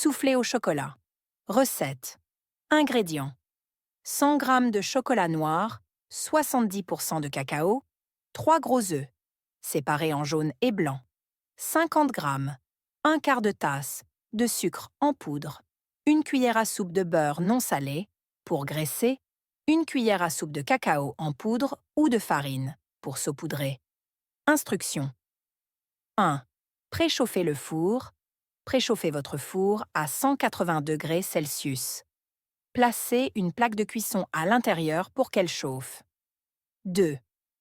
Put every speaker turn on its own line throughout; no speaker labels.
Soufflé au chocolat. Recette. Ingrédients. 100 g de chocolat noir, 70% de cacao, 3 gros œufs, séparés en jaune et blanc, 50 g, un quart de tasse de sucre en poudre, une cuillère à soupe de beurre non salé, pour graisser, une cuillère à soupe de cacao en poudre ou de farine, pour saupoudrer. Instructions. 1. Préchauffez le four. Préchauffez votre four à 180 degrés Celsius. Placez une plaque de cuisson à l'intérieur pour qu'elle chauffe. 2.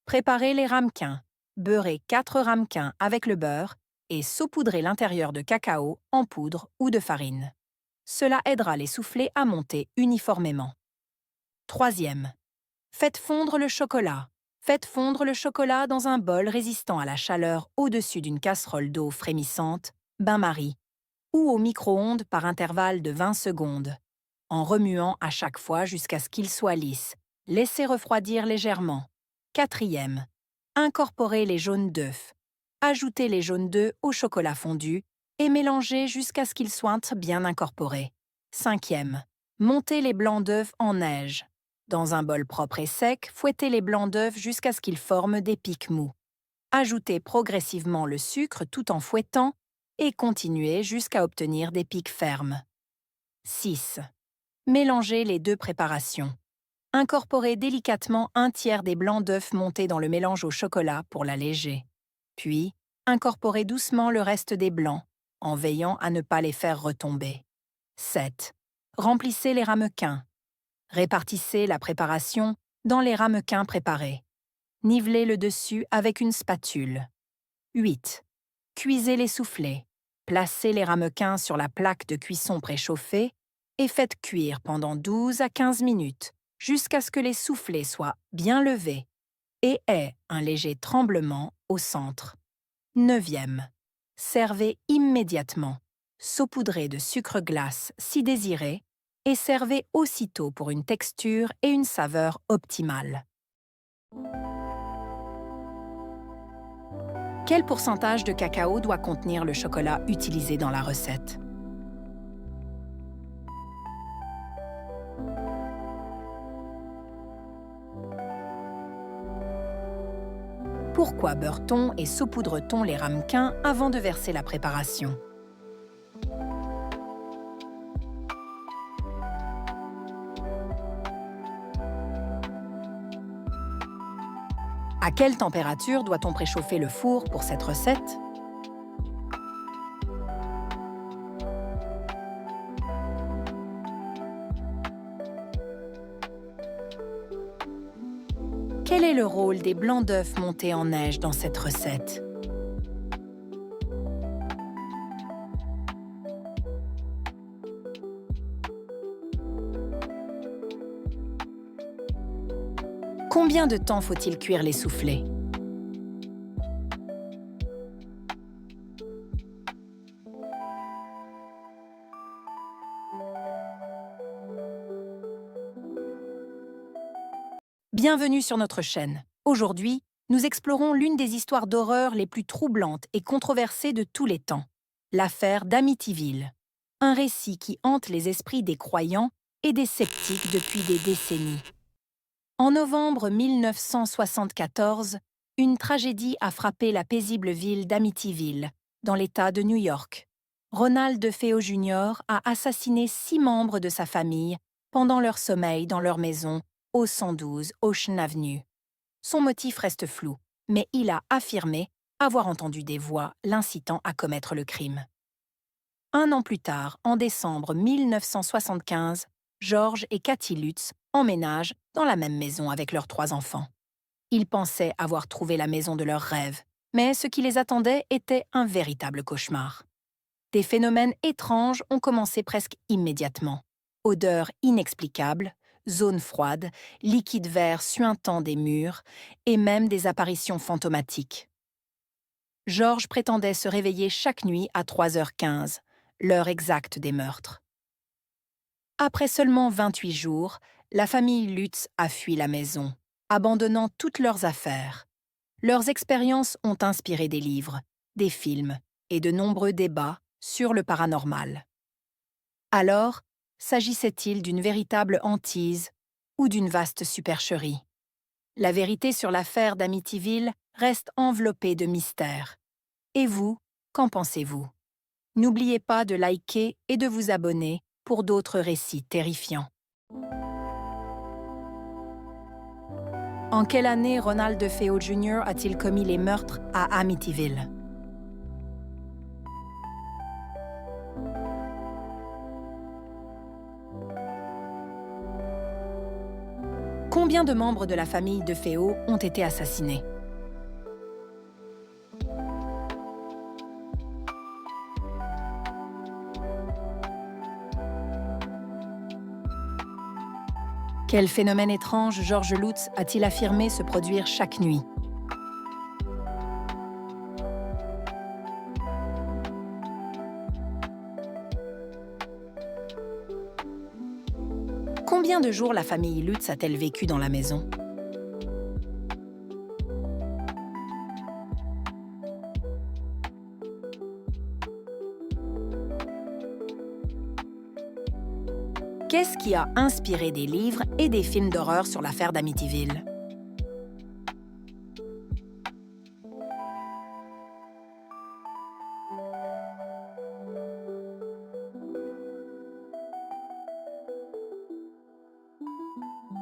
Préparez les ramequins. Beurrez 4 ramequins avec le beurre et saupoudrez l'intérieur de cacao en poudre ou de farine. Cela aidera les soufflés à monter uniformément. 3. Faites fondre le chocolat. Faites fondre le chocolat dans un bol résistant à la chaleur au-dessus d'une casserole d'eau frémissante, bain-marie, ou au micro-ondes par intervalle de 20 secondes, en remuant à chaque fois jusqu'à ce qu'il soit lisse. Laissez refroidir légèrement. 4. Incorporez les jaunes d'œufs. Ajoutez les jaunes d'œufs au chocolat fondu et mélangez jusqu'à ce qu'ils soient bien incorporés. 5. Montez les blancs d'œufs en neige. Dans un bol propre et sec, fouettez les blancs d'œufs jusqu'à ce qu'ils forment des pics mous. Ajoutez progressivement le sucre tout en fouettant et continuez jusqu'à obtenir des pics fermes. 6. Mélangez les deux préparations. Incorporez délicatement un tiers des blancs d'œufs montés dans le mélange au chocolat pour l'alléger. Puis, incorporez doucement le reste des blancs, en veillant à ne pas les faire retomber. 7. Remplissez les ramequins. Répartissez la préparation dans les ramequins préparés. Nivelez le dessus avec une spatule. 8. Cuisez les soufflés. Placez les ramequins sur la plaque de cuisson préchauffée et faites cuire pendant 12 à 15 minutes jusqu'à ce que les soufflés soient bien levés et aient un léger tremblement au centre. 9. Servez immédiatement. Saupoudrez de sucre glace si désiré et servez aussitôt pour une texture et une saveur optimales. Quel pourcentage de cacao doit contenir le chocolat utilisé dans la recette? Pourquoi beurre-t-on et saupoudre-t-on les ramequins avant de verser la préparation? À quelle température doit-on préchauffer le four pour cette recette? Quel est le rôle des blancs d'œufs montés en neige dans cette recette? Combien de temps faut-il cuire les soufflés? Bienvenue sur notre chaîne. Aujourd'hui, nous explorons l'une des histoires d'horreur les plus troublantes et controversées de tous les temps, l'affaire d'Amityville. Un récit qui hante les esprits des croyants et des sceptiques depuis des décennies. En novembre 1974, une tragédie a frappé la paisible ville d'Amityville, dans l'État de New York. Ronald DeFeo Jr. a assassiné 6 membres de sa famille pendant leur sommeil dans leur maison au 112 Ocean Avenue. Son motif reste flou, mais il a affirmé avoir entendu des voix l'incitant à commettre le crime. Un an plus tard, en décembre 1975, George et Kathy Lutz emménagent dans la même maison avec leurs 3 enfants. Ils pensaient avoir trouvé la maison de leurs rêves, mais ce qui les attendait était un véritable cauchemar. Des phénomènes étranges ont commencé presque immédiatement. Odeurs inexplicables, zones froides, liquide vert suintant des murs et même des apparitions fantomatiques. George prétendait se réveiller chaque nuit à 3h15, l'heure exacte des meurtres. Après seulement 28 jours, la famille Lutz a fui la maison, abandonnant toutes leurs affaires. Leurs expériences ont inspiré des livres, des films et de nombreux débats sur le paranormal. Alors, s'agissait-il d'une véritable hantise ou d'une vaste supercherie? La vérité sur l'affaire d'Amityville reste enveloppée de mystère. Et vous, qu'en pensez-vous? N'oubliez pas de liker et de vous abonner pour d'autres récits terrifiants. En quelle année Ronald DeFeo Jr. a-t-il commis les meurtres à Amityville? Combien de membres de la famille DeFeo ont été assassinés? Quel phénomène étrange George Lutz a-t-il affirmé se produire chaque nuit? Combien de jours la famille Lutz a-t-elle vécu dans la maison? Qu'est-ce qui a inspiré des livres et des films d'horreur sur l'affaire d'Amityville?